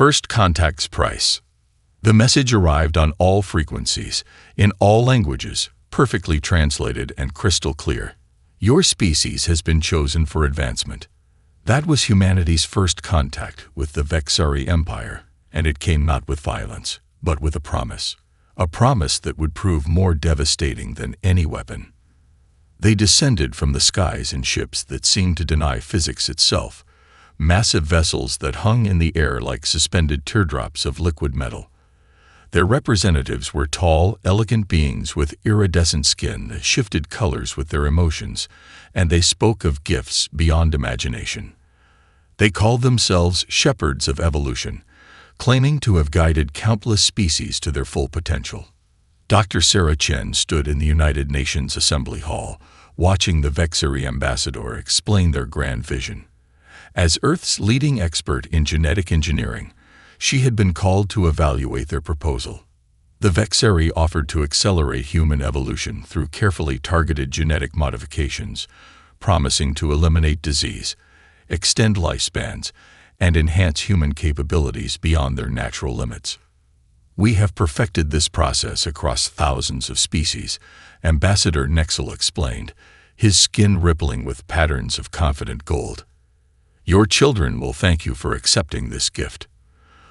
First contact's price. The message arrived on all frequencies, in all languages, perfectly translated and crystal clear. Your species has been chosen for advancement. That was humanity's first contact with the Vexari Empire, and it came not with violence, but with a promise that would prove more devastating than any weapon. They descended from the skies in ships that seemed to deny physics itself, massive vessels that hung in the air like suspended teardrops of liquid metal. Their representatives were tall, elegant beings with iridescent skin that shifted colors with their emotions, and they spoke of gifts beyond imagination. They called themselves shepherds of evolution, claiming to have guided countless species to their full potential. Dr. Sarah Chen stood in the United Nations Assembly Hall, watching the Vexari ambassador explain their grand vision. As Earth's leading expert in genetic engineering, she had been called to evaluate their proposal. The Vexari offered to accelerate human evolution through carefully targeted genetic modifications, promising to eliminate disease, extend lifespans, and enhance human capabilities beyond their natural limits. We have perfected this process across thousands of species, Ambassador Nexel explained, his skin rippling with patterns of confident gold. Your children will thank you for accepting this gift.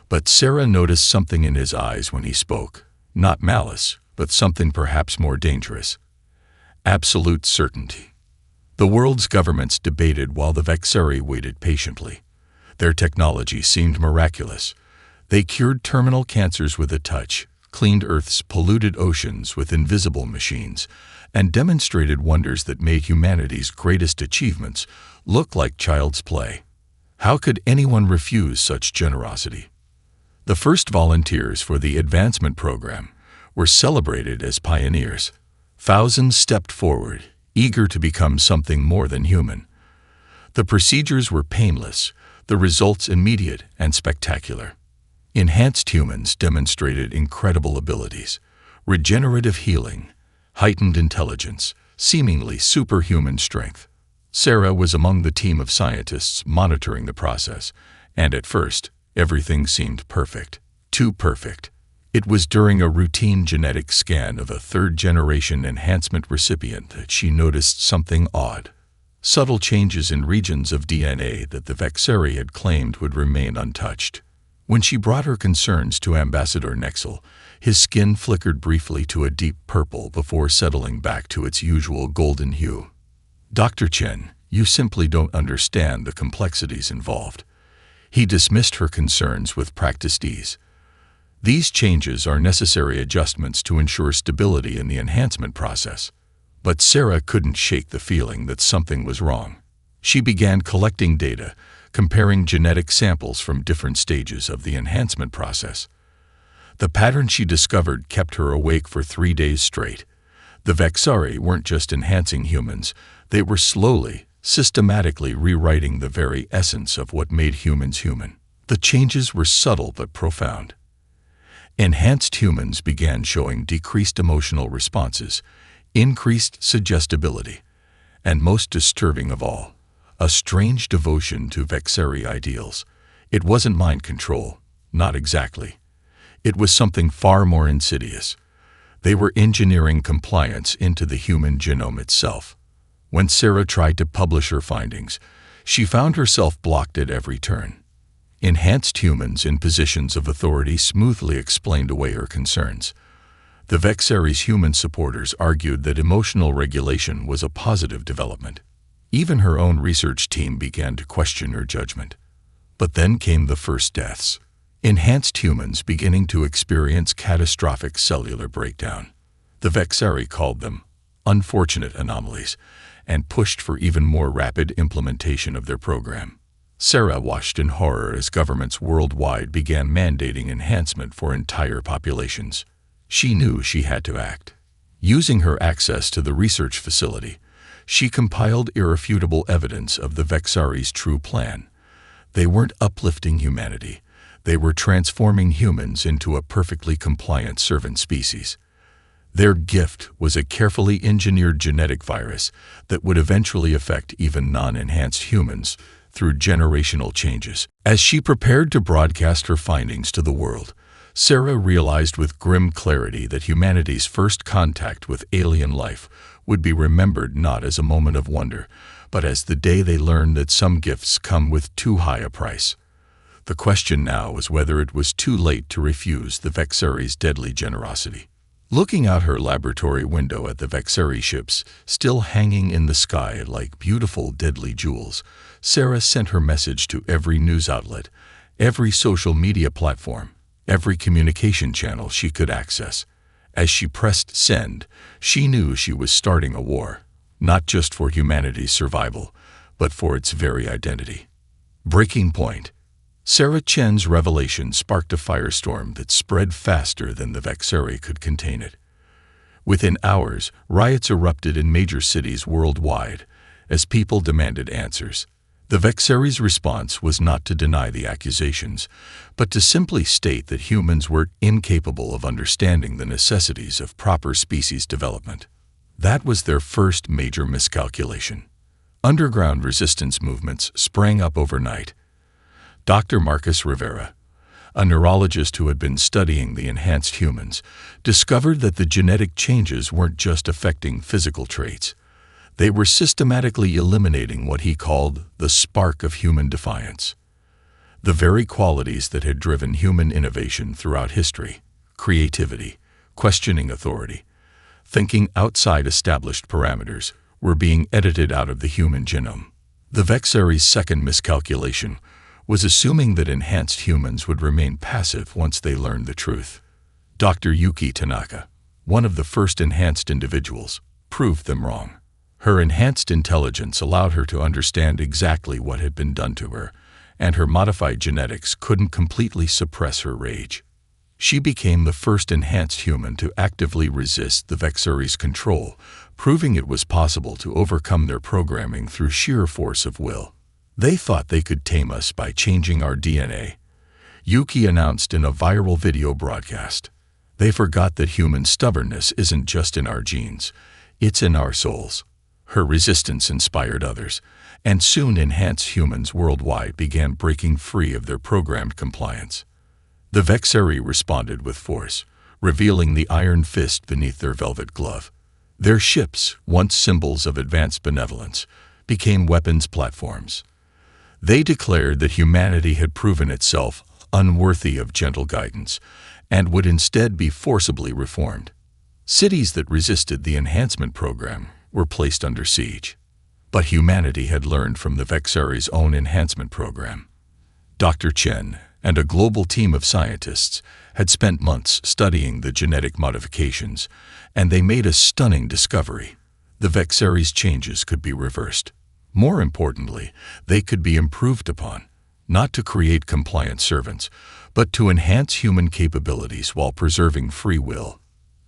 But Sarah noticed something in his eyes when he spoke, not malice, but something perhaps more dangerous. Absolute certainty. The world's governments debated while the Vexari waited patiently. Their technology seemed miraculous. They cured terminal cancers with a touch, cleaned Earth's polluted oceans with invisible machines, and demonstrated wonders that made humanity's greatest achievements look like child's play. How could anyone refuse such generosity? The first volunteers for the advancement program were celebrated as pioneers. Thousands stepped forward, eager to become something more than human. The procedures were painless, the results immediate and spectacular. Enhanced humans demonstrated incredible abilities, regenerative healing, heightened intelligence, seemingly superhuman strength. Sarah was among the team of scientists monitoring the process, and at first, everything seemed perfect. Too perfect. It was during a routine genetic scan of a third-generation enhancement recipient that she noticed something odd. Subtle changes in regions of DNA that the Vexari had claimed would remain untouched. When she brought her concerns to Ambassador Nexel, his skin flickered briefly to a deep purple before settling back to its usual golden hue. Dr. Chen, you simply don't understand the complexities involved. He dismissed her concerns with practiced ease. These changes are necessary adjustments to ensure stability in the enhancement process. But Sarah couldn't shake the feeling that something was wrong. She began collecting data, comparing genetic samples from different stages of the enhancement process. The pattern she discovered kept her awake for 3 days straight. The Vexari weren't just enhancing humans, they were slowly, systematically rewriting the very essence of what made humans human. The changes were subtle but profound. Enhanced humans began showing decreased emotional responses, increased suggestibility, and most disturbing of all, a strange devotion to Vexari ideals. It wasn't mind control, not exactly. It was something far more insidious. They were engineering compliance into the human genome itself. When Sarah tried to publish her findings, she found herself blocked at every turn. Enhanced humans in positions of authority smoothly explained away her concerns. The Vexari's human supporters argued that emotional regulation was a positive development. Even her own research team began to question her judgment. But then came the first deaths. Enhanced humans beginning to experience catastrophic cellular breakdown. The Vexari called them unfortunate anomalies and pushed for even more rapid implementation of their program. Sarah watched in horror as governments worldwide began mandating enhancement for entire populations. She knew she had to act. Using her access to the research facility, she compiled irrefutable evidence of the Vexari's true plan. They weren't uplifting humanity. They were transforming humans into a perfectly compliant servant species. Their gift was a carefully engineered genetic virus that would eventually affect even non-enhanced humans, through generational changes. As she prepared to broadcast her findings to the world, Sarah realized with grim clarity that humanity's first contact with alien life would be remembered not as a moment of wonder, but as the day they learned that some gifts come with too high a price. The question now was whether it was too late to refuse the Vexeri's deadly generosity. Looking out her laboratory window at the Vexeri ships, still hanging in the sky like beautiful deadly jewels, Sarah sent her message to every news outlet, every social media platform, every communication channel she could access. As she pressed send, she knew she was starting a war, not just for humanity's survival, but for its very identity. Breaking point. Sarah Chen's revelation sparked a firestorm that spread faster than the Vexeri could contain it. Within hours, riots erupted in major cities worldwide as people demanded answers. The Vexeri's response was not to deny the accusations, but to simply state that humans were incapable of understanding the necessities of proper species development. That was their first major miscalculation. Underground resistance movements sprang up overnight. Dr. Marcus Rivera, a neurologist who had been studying the enhanced humans, discovered that the genetic changes weren't just affecting physical traits. They were systematically eliminating what he called the spark of human defiance. The very qualities that had driven human innovation throughout history: creativity, questioning authority, thinking outside established parameters, were being edited out of the human genome. The Vexeri's second miscalculation was assuming that enhanced humans would remain passive once they learned the truth. Dr. Yuki Tanaka, one of the first enhanced individuals, proved them wrong. Her enhanced intelligence allowed her to understand exactly what had been done to her, and her modified genetics couldn't completely suppress her rage. She became the first enhanced human to actively resist the Vexeri's control, proving it was possible to overcome their programming through sheer force of will. They thought they could tame us by changing our DNA, Yuki announced in a viral video broadcast. They forgot that human stubbornness isn't just in our genes, it's in our souls. Her resistance inspired others, and soon enhanced humans worldwide began breaking free of their programmed compliance. The Vexeri responded with force, revealing the iron fist beneath their velvet glove. Their ships, once symbols of advanced benevolence, became weapons platforms. They declared that humanity had proven itself unworthy of gentle guidance and would instead be forcibly reformed. Cities that resisted the enhancement program were placed under siege. But humanity had learned from the Vexeri's own enhancement program. Dr. Chen and a global team of scientists had spent months studying the genetic modifications, and they made a stunning discovery. The Vexeri's changes could be reversed. More importantly, they could be improved upon, not to create compliant servants, but to enhance human capabilities while preserving free will.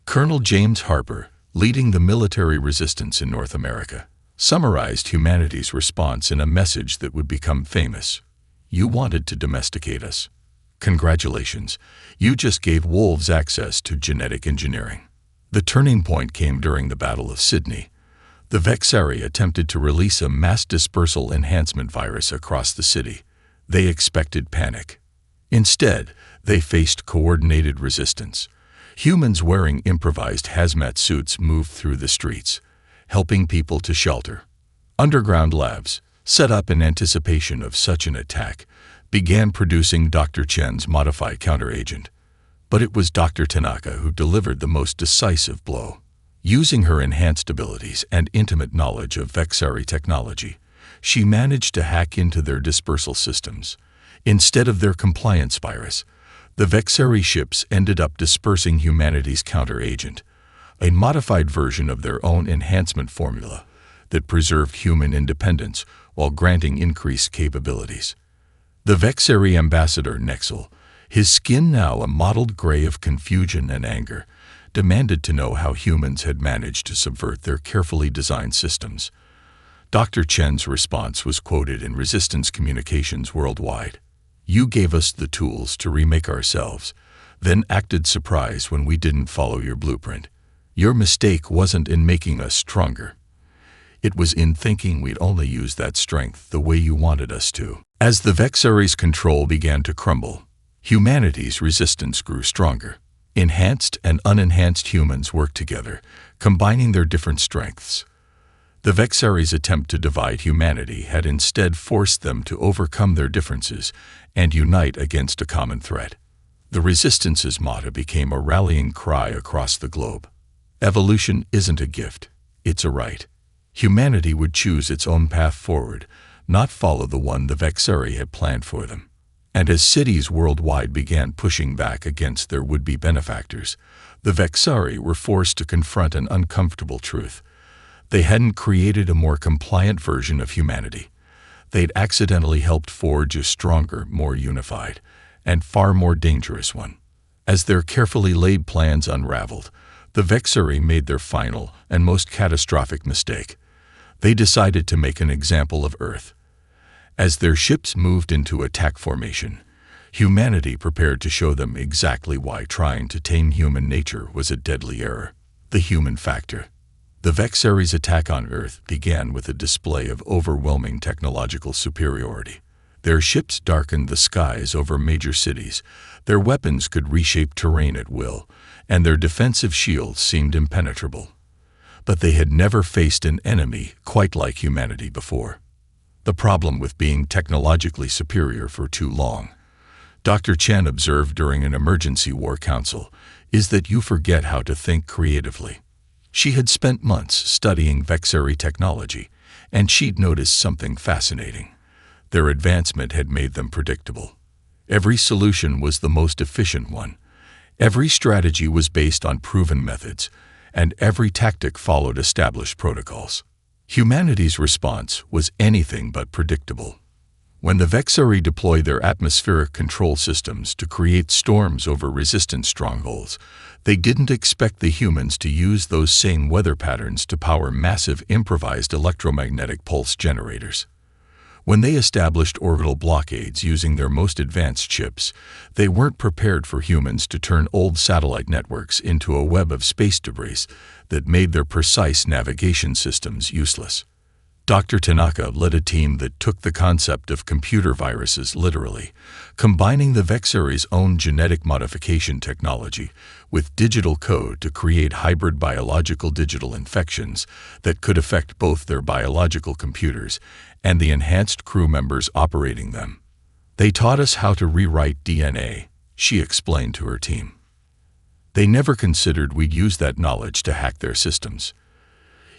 Colonel James Harper, leading the military resistance in North America, summarized humanity's response in a message that would become famous. You wanted to domesticate us. Congratulations, you just gave wolves access to genetic engineering. The turning point came during the Battle of Sydney. The Vexeri attempted to release a mass dispersal enhancement virus across the city. They expected panic. Instead, they faced coordinated resistance. Humans wearing improvised hazmat suits moved through the streets, helping people to shelter. Underground labs, set up in anticipation of such an attack, began producing Dr. Chen's modified counteragent. But it was Dr. Tanaka who delivered the most decisive blow. Using her enhanced abilities and intimate knowledge of Vexeri technology, she managed to hack into their dispersal systems. Instead of their compliance virus, the Vexeri ships ended up dispersing humanity's counteragent, a modified version of their own enhancement formula that preserved human independence while granting increased capabilities. The Vexeri ambassador Nexel, his skin now a mottled gray of confusion and anger, demanded to know how humans had managed to subvert their carefully designed systems. Dr. Chen's response was quoted in resistance communications worldwide. You gave us the tools to remake ourselves, then acted surprised when we didn't follow your blueprint. Your mistake wasn't in making us stronger. It was in thinking we'd only use that strength the way you wanted us to. As the Vexari's control began to crumble, humanity's resistance grew stronger. Enhanced and unenhanced humans worked together, combining their different strengths. The Vexari's attempt to divide humanity had instead forced them to overcome their differences and unite against a common threat. The Resistance's motto became a rallying cry across the globe. Evolution isn't a gift, it's a right. Humanity would choose its own path forward, not follow the one the Vexari had planned for them. And as cities worldwide began pushing back against their would-be benefactors, the Vexari were forced to confront an uncomfortable truth. They hadn't created a more compliant version of humanity. They'd accidentally helped forge a stronger, more unified, and far more dangerous one. As their carefully laid plans unraveled, the Vexari made their final and most catastrophic mistake. They decided to make an example of Earth. As their ships moved into attack formation, humanity prepared to show them exactly why trying to tame human nature was a deadly error. The human factor. The Vexari's attack on Earth began with a display of overwhelming technological superiority. Their ships darkened the skies over major cities, their weapons could reshape terrain at will, and their defensive shields seemed impenetrable. But they had never faced an enemy quite like humanity before. The problem with being technologically superior for too long, Dr. Chen observed during an emergency war council, is that you forget how to think creatively. She had spent months studying Vexari technology, and she'd noticed something fascinating. Their advancement had made them predictable. Every solution was the most efficient one. Every strategy was based on proven methods, and every tactic followed established protocols. Humanity's response was anything but predictable. When the Vexari deployed their atmospheric control systems to create storms over resistance strongholds, they didn't expect the humans to use those same weather patterns to power massive improvised electromagnetic pulse generators. When they established orbital blockades using their most advanced chips, they weren't prepared for humans to turn old satellite networks into a web of space debris that made their precise navigation systems useless. Dr. Tanaka led a team that took the concept of computer viruses literally, combining the Vexari's own genetic modification technology with digital code to create hybrid biological digital infections that could affect both their biological computers and the enhanced crew members operating them. They taught us how to rewrite DNA, she explained to her team. They never considered we'd use that knowledge to hack their systems.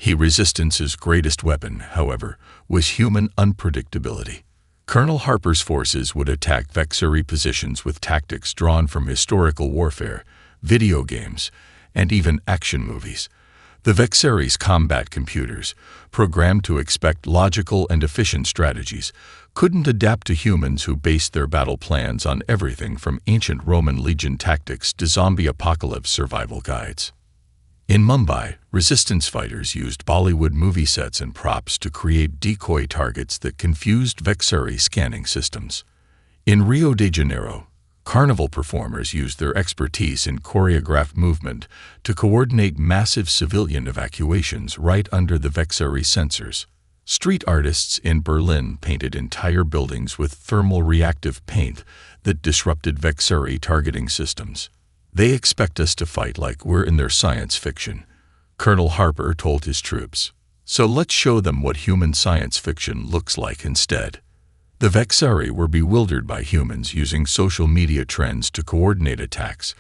Resistance's greatest weapon, however, was human unpredictability. Colonel Harper's forces would attack Vexari positions with tactics drawn from historical warfare, video games, and even action movies. The Vexari's combat computers, programmed to expect logical and efficient strategies, couldn't adapt to humans who based their battle plans on everything from ancient Roman legion tactics to zombie apocalypse survival guides. In Mumbai, resistance fighters used Bollywood movie sets and props to create decoy targets that confused Vexari scanning systems. In Rio de Janeiro, carnival performers used their expertise in choreographed movement to coordinate massive civilian evacuations right under the Vexari sensors. Street artists in Berlin painted entire buildings with thermal reactive paint that disrupted Vexari targeting systems. They expect us to fight like we're in their science fiction, Colonel Harper told his troops. So let's show them what human science fiction looks like instead. The Vexari were bewildered by humans using social media trends to coordinate attacks,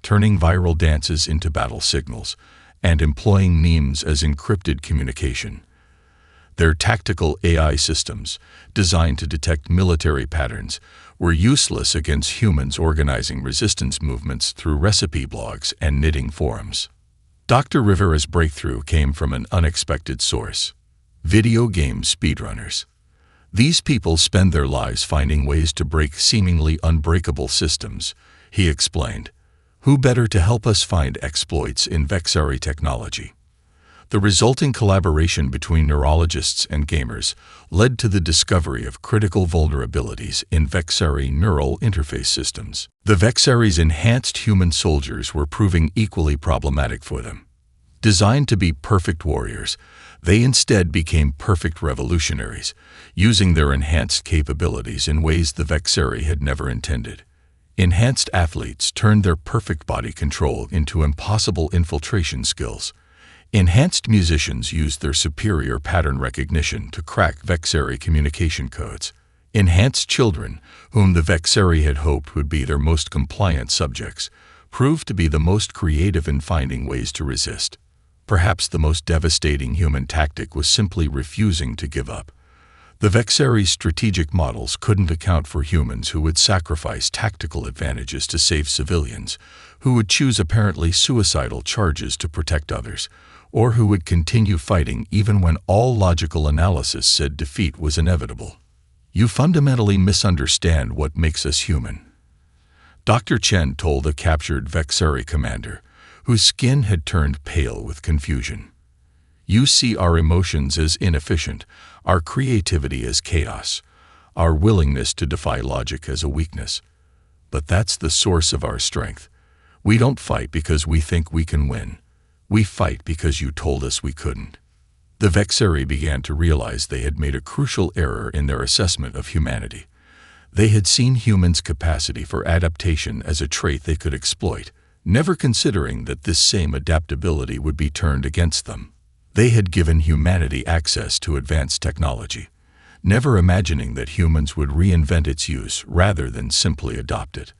turning viral dances into battle signals, and employing memes as encrypted communication. Their tactical AI systems, designed to detect military patterns, were useless against humans organizing resistance movements through recipe blogs and knitting forums. Dr. Rivera's breakthrough came from an unexpected source: video game speedrunners. These people spend their lives finding ways to break seemingly unbreakable systems, he explained. Who better to help us find exploits in Vexari technology? The resulting collaboration between neurologists and gamers led to the discovery of critical vulnerabilities in Vexari neural interface systems. The Vexari's enhanced human soldiers were proving equally problematic for them. Designed to be perfect warriors, They instead became perfect revolutionaries, using their enhanced capabilities in ways the Vexeri had never intended. Enhanced athletes turned their perfect body control into impossible infiltration skills. Enhanced musicians used their superior pattern recognition to crack Vexeri communication codes. Enhanced children, whom the Vexeri had hoped would be their most compliant subjects, proved to be the most creative in finding ways to resist. Perhaps the most devastating human tactic was simply refusing to give up. The Vexeri's strategic models couldn't account for humans who would sacrifice tactical advantages to save civilians, who would choose apparently suicidal charges to protect others, or who would continue fighting even when all logical analysis said defeat was inevitable. You fundamentally misunderstand what makes us human, Dr. Chen told a captured Vexeri commander, whose skin had turned pale with confusion. You see our emotions as inefficient, our creativity as chaos, our willingness to defy logic as a weakness. But that's the source of our strength. We don't fight because we think we can win. We fight because you told us we couldn't. The Vexeri began to realize they had made a crucial error in their assessment of humanity. They had seen humans' capacity for adaptation as a trait they could exploit, never considering that this same adaptability would be turned against them. They had given humanity access to advanced technology, never imagining that humans would reinvent its use rather than simply adopt it.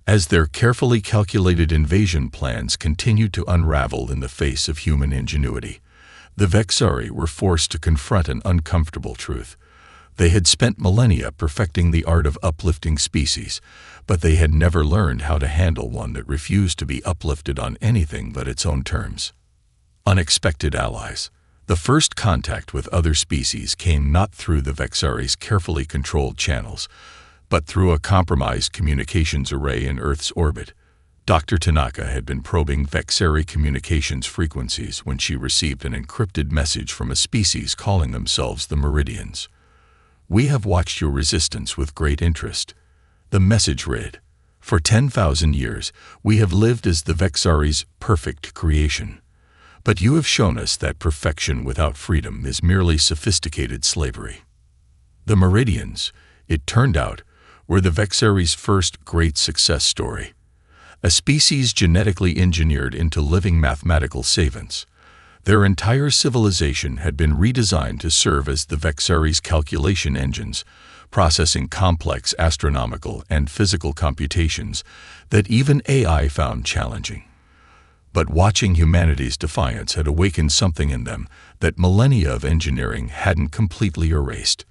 As their carefully calculated invasion plans continued to unravel in the face of human ingenuity, the Vexeri were forced to confront an uncomfortable truth. They had spent millennia perfecting the art of uplifting species, but they had never learned how to handle one that refused to be uplifted on anything but its own terms. Unexpected allies. The first contact with other species came not through the Vexeri's carefully controlled channels, but through a compromised communications array in Earth's orbit. Dr. Tanaka had been probing Vexeri communications frequencies when she received an encrypted message from a species calling themselves the Meridians. "We have watched your resistance with great interest." The message read, "For 10,000 years, we have lived as the Vexeri's perfect creation. But you have shown us that perfection without freedom is merely sophisticated slavery." The Meridians, it turned out, were the Vexeri's first great success story. A species genetically engineered into living mathematical savants. Their entire civilization had been redesigned to serve as the Vexeri's calculation engines, processing complex astronomical and physical computations that even AI found challenging. But watching humanity's defiance had awakened something in them that millennia of engineering hadn't completely erased: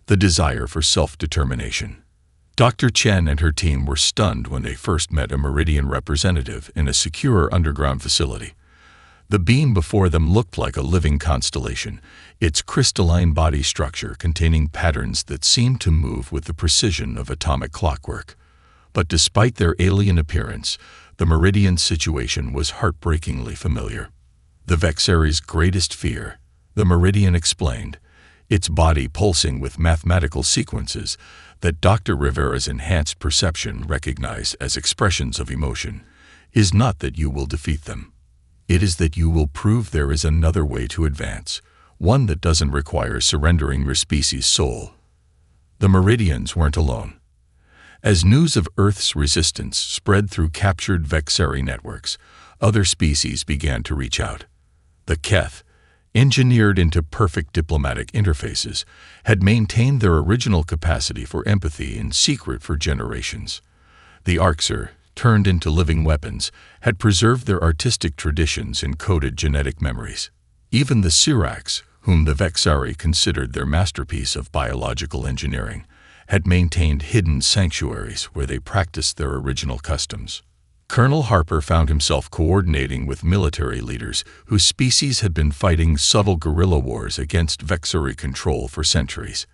the desire for self-determination. Dr. Chen and her team were stunned when they first met a Meridian representative in a secure underground facility. The being before them looked like a living constellation, its crystalline body structure containing patterns that seemed to move with the precision of atomic clockwork. But despite their alien appearance, the Meridian situation was heartbreakingly familiar. The Vexeri's greatest fear, the Meridian explained, its body pulsing with mathematical sequences that Dr. Rivera's enhanced perception recognized as expressions of emotion, is not that you will defeat them. It is that you will prove there is another way to advance, one that doesn't require surrendering your species' soul. The Meridians weren't alone. As news of Earth's resistance spread through captured Vexeri networks, other species began to reach out. The Keth, engineered into perfect diplomatic interfaces, had maintained their original capacity for empathy in secret for generations. The Arxer, turned into living weapons, had preserved their artistic traditions in coded genetic memories. Even the Sirax, whom the Vexeri considered their masterpiece of biological engineering, had maintained hidden sanctuaries where they practiced their original customs. Colonel Harper found himself coordinating with military leaders whose species had been fighting subtle guerrilla wars against Vexeri control for centuries.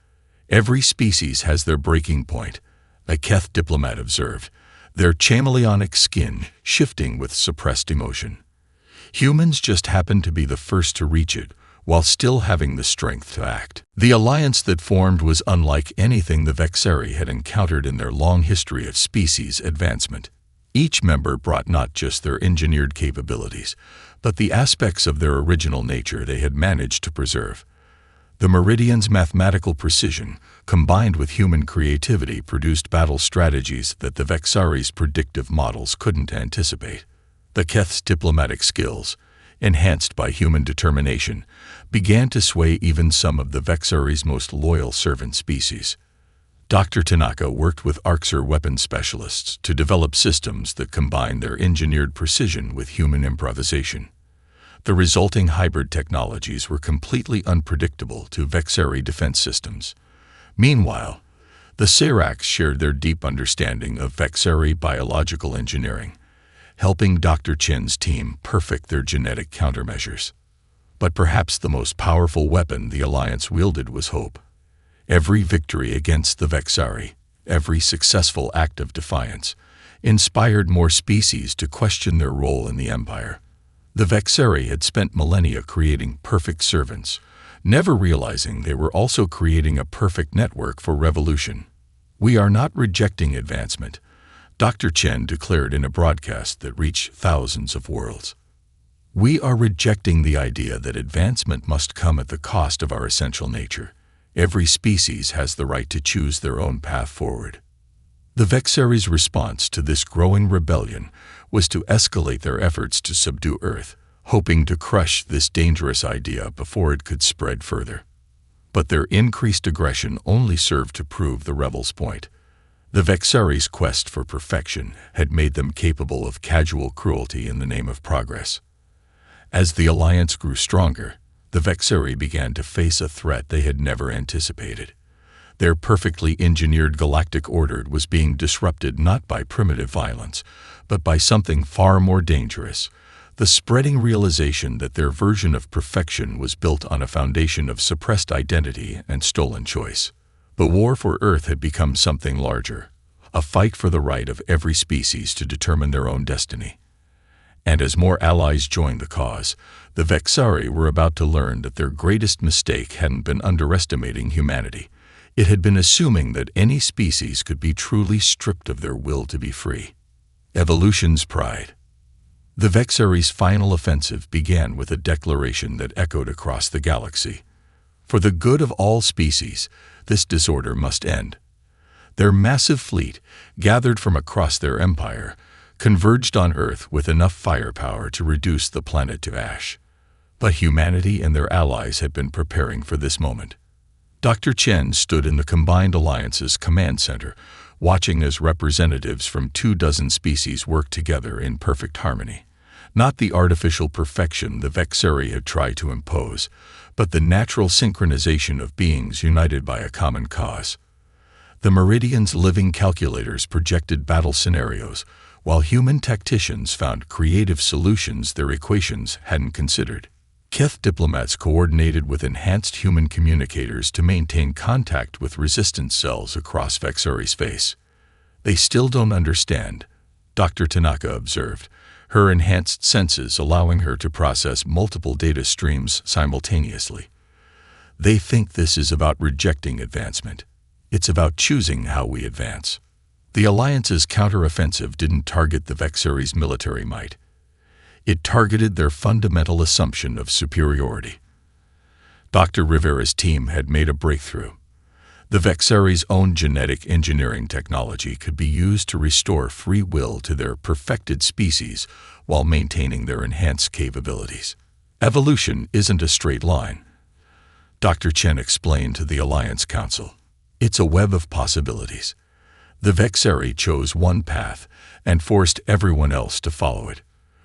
"Every species has their breaking point," a Keth diplomat observed, their chameleonic skin shifting with suppressed emotion. Humans just happen to be the first to reach it, while still having the strength to act. The alliance that formed was unlike anything the Vexeri had encountered in their long history of species advancement. Each member brought not just their engineered capabilities, but the aspects of their original nature they had managed to preserve. The Meridian's mathematical precision, combined with human creativity, produced battle strategies that the Vexari's predictive models couldn't anticipate. The Keth's diplomatic skills, enhanced by human determination, began to sway even some of the Vexari's most loyal servant species. Dr. Tanaka worked with Arxer weapons specialists to develop systems that combined their engineered precision with human improvisation. The resulting hybrid technologies were completely unpredictable to Vexari defense systems. Meanwhile, the Seracs shared their deep understanding of Vexari biological engineering, helping Dr. Chen's team perfect their genetic countermeasures. But perhaps the most powerful weapon the Alliance wielded was hope. Every victory against the Vexari, every successful act of defiance, inspired more species to question their role in the Empire. The Vexari had spent millennia creating perfect servants, never realizing they were also creating a perfect network for revolution. "We are not rejecting advancement," Dr. Chen declared in a broadcast that reached thousands of worlds. "We are rejecting the idea that advancement must come at the cost of our essential nature. Every species has the right to choose their own path forward." The Vexari's response to this growing rebellion was to escalate their efforts to subdue Earth, hoping to crush this dangerous idea before it could spread further. But their increased aggression only served to prove the rebels' point. The Vexari's quest for perfection had made them capable of casual cruelty in the name of progress. As the Alliance grew stronger, the Vexari began to face a threat they had never anticipated. Their perfectly engineered galactic order was being disrupted not by primitive violence, but by something far more dangerous: the spreading realization that their version of perfection was built on a foundation of suppressed identity and stolen choice. The war for Earth had become something larger, a fight for the right of every species to determine their own destiny. And as more allies joined the cause, the Vexari were about to learn that their greatest mistake hadn't been underestimating humanity. It had been assuming that any species could be truly stripped of their will to be free. Evolution's pride. The Vexari's final offensive began with a declaration that echoed across the galaxy. For the good of all species, this disorder must end. Their massive fleet, gathered from across their empire, converged on Earth with enough firepower to reduce the planet to ash. But humanity and their allies had been preparing for this moment. Dr. Chen stood in the Combined Alliance's command center, watching as representatives from 24 species worked together in perfect harmony. Not the artificial perfection the Vexari had tried to impose, but the natural synchronization of beings united by a common cause. The Meridian's living calculators projected battle scenarios, while human tacticians found creative solutions their equations hadn't considered. Keth diplomats coordinated with enhanced human communicators to maintain contact with resistance cells across Vexari's face. "They still don't understand," Dr. Tanaka observed, her enhanced senses allowing her to process multiple data streams simultaneously. "They think this is about rejecting advancement. It's about choosing how we advance." The Alliance's counteroffensive didn't target the Vexari's military might. It targeted their fundamental assumption of superiority. Dr. Rivera's team had made a breakthrough. The Vexari's own genetic engineering technology could be used to restore free will to their perfected species while maintaining their enhanced capabilities. "Evolution isn't a straight line," Dr. Chen explained to the Alliance Council. "It's a web of possibilities. The Vexari chose one path and forced everyone else to follow it.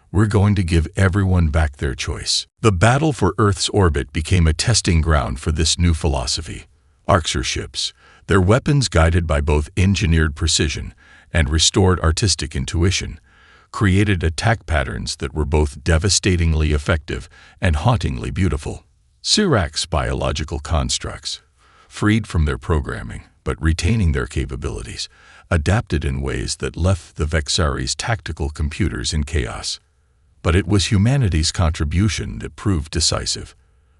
We're going to give everyone back their choice." The battle for Earth's orbit became a testing ground for this new philosophy. Arxer ships, their weapons guided by both engineered precision and restored artistic intuition, created attack patterns that were both devastatingly effective and hauntingly beautiful. Serac's biological constructs, freed from their programming but retaining their capabilities, adapted in ways that left the Vexari's tactical computers in chaos. But it was humanity's contribution that proved decisive.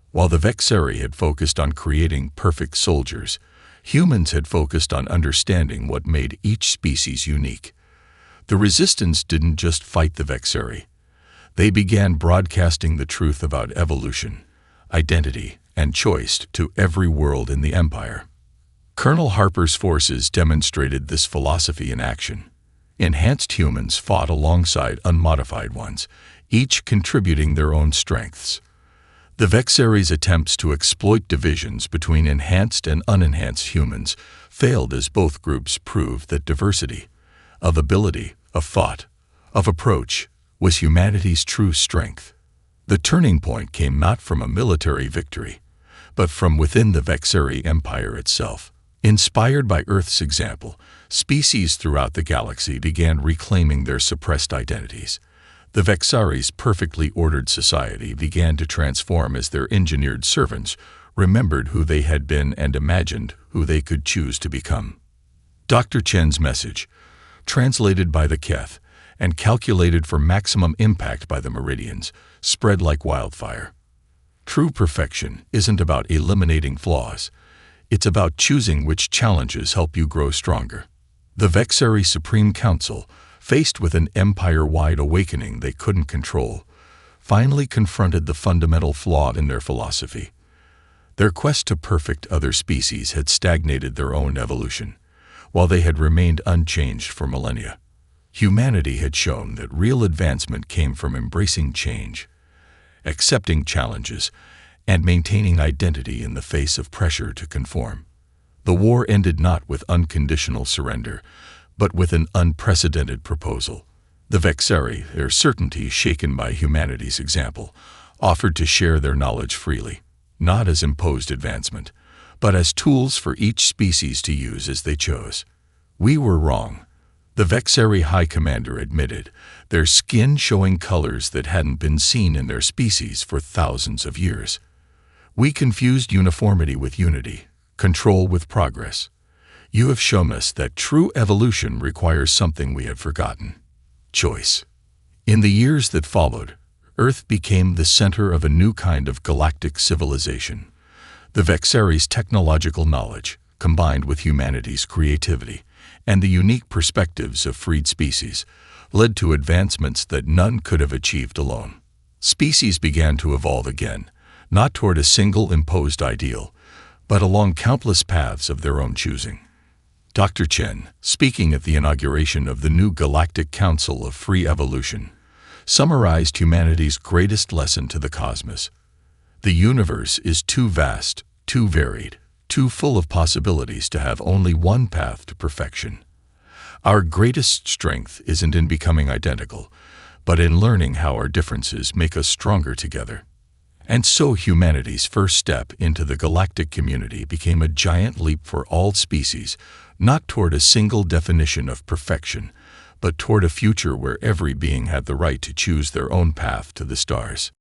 While the Vexari had focused on creating perfect soldiers, humans had focused on understanding what made each species unique. The Resistance didn't just fight the Vexeri. They began broadcasting the truth about evolution, identity, and choice to every world in the Empire. Colonel Harper's forces demonstrated this philosophy in action. Enhanced humans fought alongside unmodified ones, each contributing their own strengths. The Vexeri's attempts to exploit divisions between enhanced and unenhanced humans failed, as both groups proved that diversity, of ability, of thought, of approach, was humanity's true strength. The turning point came not from a military victory, but from within the Vexeri Empire itself. Inspired by Earth's example, species throughout the galaxy began reclaiming their suppressed identities. The Vexeri's perfectly ordered society began to transform as their engineered servants remembered who they had been and imagined who they could choose to become. Dr. Chen's message, translated by the Keth and calculated for maximum impact by the Meridians, spread like wildfire. True perfection isn't about eliminating flaws. It's about choosing which challenges help you grow stronger. The Vexeri Supreme Council, faced with an empire-wide awakening they couldn't control, finally confronted the fundamental flaw in their philosophy. Their quest to perfect other species had stagnated their own evolution, while they had remained unchanged for millennia. Humanity had shown that real advancement came from embracing change, accepting challenges, and maintaining identity in the face of pressure to conform. The war ended not with unconditional surrender, but with an unprecedented proposal. The Vexeri, their certainty shaken by humanity's example, offered to share their knowledge freely, not as imposed advancement, but as tools for each species to use as they chose. We were wrong, the Vexeri High Commander admitted, their skin showing colors that hadn't been seen in their species for thousands of years. We confused uniformity with unity, control with progress. You have shown us that true evolution requires something we had forgotten: choice. In the years that followed, Earth became the center of a new kind of galactic civilization. The Vexeri's technological knowledge, combined with humanity's creativity and the unique perspectives of freed species, led to advancements that none could have achieved alone. Species began to evolve again, not toward a single imposed ideal, but along countless paths of their own choosing. Dr. Chen, speaking at the inauguration of the new Galactic Council of Free Evolution, summarized humanity's greatest lesson to the cosmos. The universe is too vast, too varied, too full of possibilities to have only one path to perfection. Our greatest strength isn't in becoming identical, but in learning how our differences make us stronger together. And so humanity's first step into the galactic community became a giant leap for all species, not toward a single definition of perfection, but toward a future where every being had the right to choose their own path to the stars.